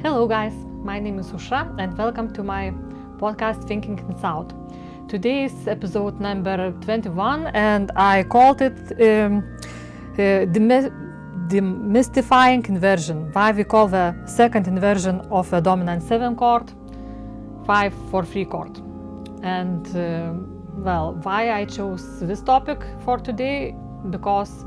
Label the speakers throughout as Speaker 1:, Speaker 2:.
Speaker 1: Hello guys, my name is Ausra and welcome to my podcast Thinking Things Out. Today is episode number 21 and I called it Demystifying inversion. Why we call the second inversion of a dominant 7 chord 5-4-3 chord. And why I chose this topic for today? Because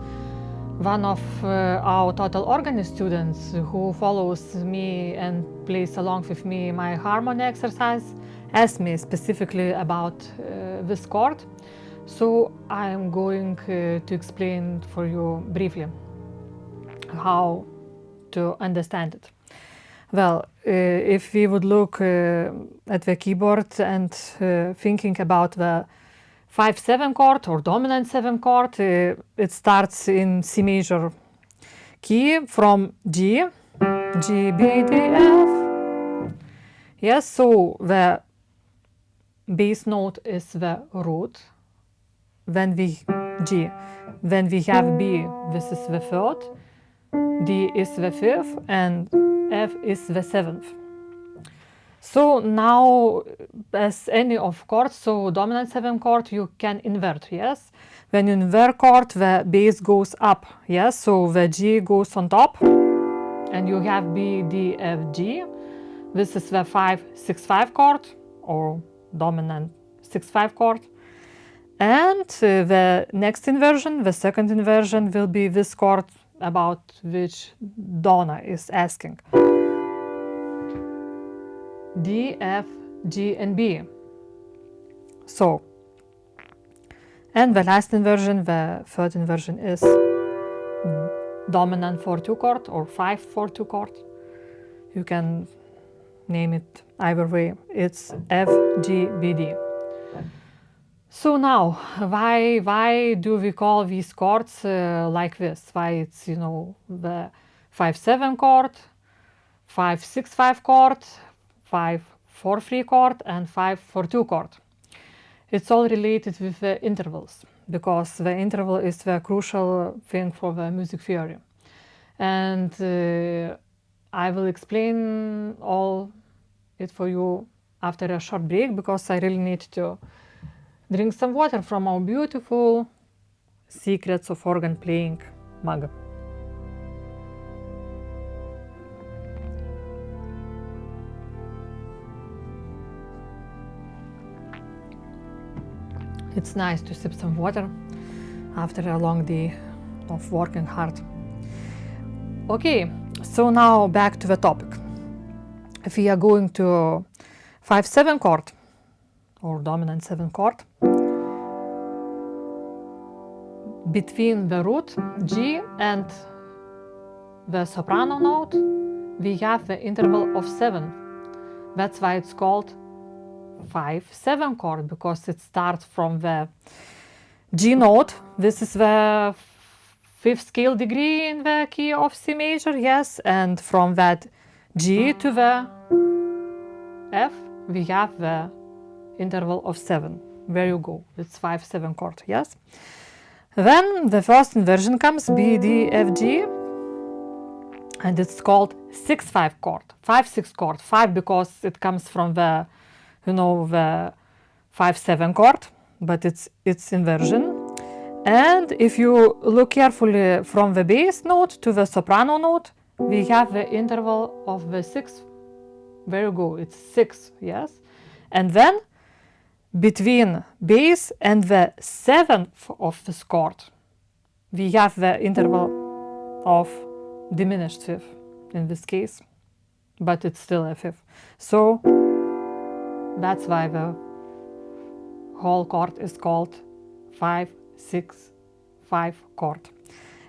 Speaker 1: one of our Total Organist students who follows me and plays along with me my harmony exercise asked me specifically about this chord. So I am going to explain for you briefly how to understand it. Well, if we would look at the keyboard and thinking about the 5-7 chord or dominant 7 chord, it starts in C major key from G, G, B, D, F. Yes, so the bass note is the root. When we have B, this is the third, D is the fifth, and F is the seventh. So now, as any of chords, so dominant 7 chord, you can invert, yes? When you invert chord, the bass goes up, yes? So the G goes on top, and you have B, D, F, G. This is the 5-6-5 chord, or dominant 6-5 chord. And the next inversion, the second inversion, will be this chord about which Donna is asking. D, F, G, and B. So, and the last inversion, the third inversion, is dominant 4-2 chord or 5-4-2 chord. You can name it either way. It's F, G, B, D. So now, why do we call these chords like this? Why it's, the 5-7 chord, 5-6-5 chord, 5-4-3 chord, and 5-4-2 chord. It's all related with the intervals, because the interval is the crucial thing for the music theory. And I will explain all it for you after a short break, because I really need to drink some water from our beautiful Secrets of Organ Playing mug. It's nice to sip some water after a long day of working hard. Okay, so now back to the topic. If we are going to 5-7 chord or dominant 7 chord, between the root G and the soprano note, we have the interval of 7. That's why it's called 5-7 chord, because it starts from the G note. This is the 5th scale degree in the key of C major, yes, and from that G to the F, we have the interval of 7. There you go, it's 5-7 chord, yes. Then the first inversion comes, B, D, F, G, and it's called 6-5 chord, 5-6 chord, 5 because it comes from the the 5-7 chord, but it's inversion. And if you look carefully from the bass note to the soprano note, we have the interval of the 6. There you go, it's 6, yes. And then between bass and the 7th of this chord, we have the interval of diminished fifth in this case, but it's still a fifth. So that's why the whole chord is called 5-6-5 chord.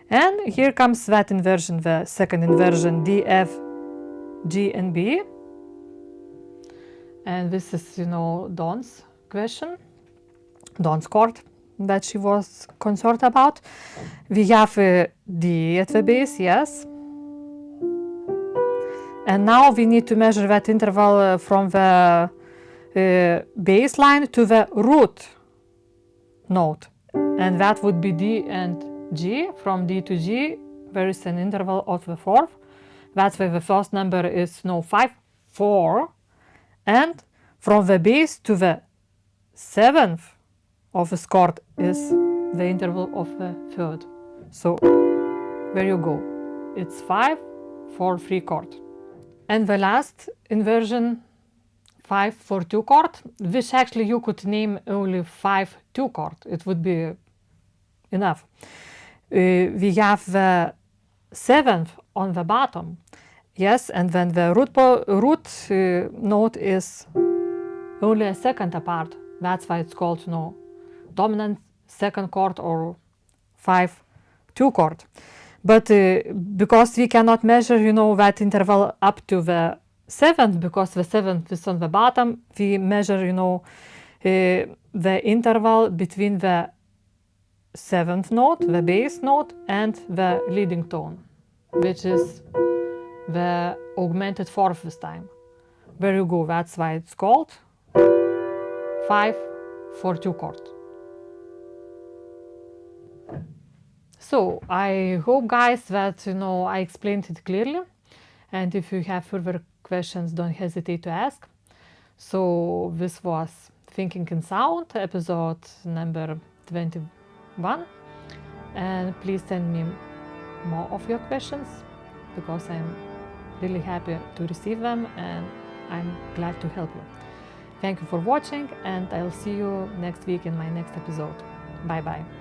Speaker 1: And here comes that inversion, the second inversion, D, F, G, and B. And this is, Dawn's question, Dawn's chord that she was concerned about. We have D at the bass, yes. And now we need to measure that interval from the bass line to the root note, and that would be D and G. From D to G there is an interval of the fourth. That's why the first number is 5, 4, and from the bass to the 7th of this chord is the interval of the third. So there you go. It's 5, 4, 3 chord. And the last inversion, 5, 4, 2 chord, which actually you could name only 5, 2 chord. It would be enough. We have the 7th on the bottom. Yes, and then the root note is only a second apart. That's why it's called dominant second chord or 5, 2 chord. But because we cannot measure, that interval up to the 7th, because the 7th is on the bottom, we measure, the interval between the 7th note, the bass note, and the leading tone, which is the augmented fourth this time. There you go, that's why it's called 5, 4, 2 chord. So I hope, guys, that I explained it clearly, and if you have further questions, don't hesitate to ask. So this was Thinking in Sound, episode number 21, and please send me more of your questions, because I'm really happy to receive them and I'm glad to help you. Thank you for watching, and I'll see you next week in my next episode. Bye bye.